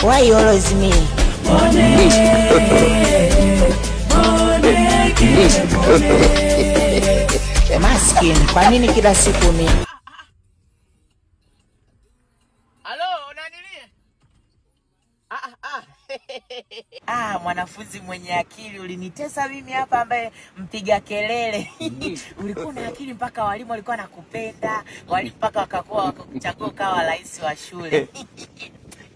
Why you always me? Maskini, kwa nini kila siku mimi? Halo, unanilia? Mwanafunzi mwenye akili, ulinitesa mimi hapa ambaye mpiga kelele. Ulikuwa na akili mpaka walimu walikuwa nakupenda, walimu mpaka wakakuchagua kawa rais wa shule.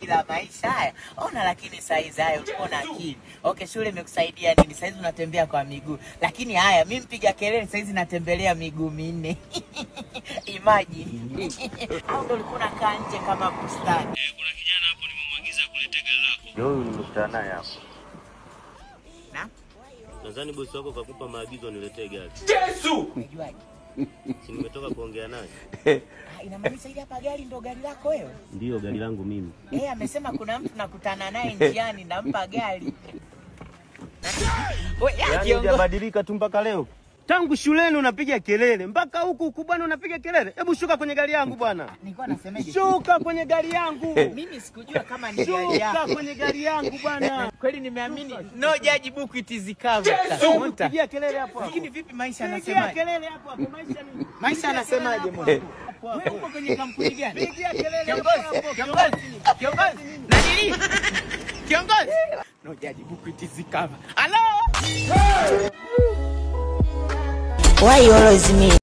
Ila maisha haya, ona lakini saizi haya ulikuwa na akili. Okay, shule imekusaidia nini? Saizi unatembea kwa miguu. Lakini haya, mimi mpiga kelele saizi natembelea miguu minne. Imagine. Au ndo ulikuwa unakaa nje kama bustani. Kuna kijana hapo nimemwagiza kuleta gari lako. Ndio nimekutana naye hapo. Na? Nadhani bosi wako kakupa maagizo niletee gari. Yesu! Unajuaje? Si nimetoka kuongea naye. Inamaanisha ile hapa gari ndo gari lako wewe? Ndio gari langu mimi. Amesema kuna mtu nakutana naye njiani nampa gari. Yaani hujabadilika tu mpaka leo. Tangu shuleni unapiga kelele, mpaka huku bwana unapiga kelele. Hebu shuka kwenye gari yangu bwana. Nilikuwa nasemeje? Shuka kwenye gari yangu. Mimi sikujua kama ni gari yako. Shuka kwenye gari yangu bwana. Kweli nimeamini no judge book it is covered. Pigia kelele hapo. Lakini vipi maisha Pigia anasemaje? kelele hapo hapo. Maisha nini? Maisha anasemaje mwana? Wewe uko kwenye kampuni gani? Pigia kelele hapo. Kiongozi. Nani? Kiongozi. No judge book it is covered. Hello? Why you always me?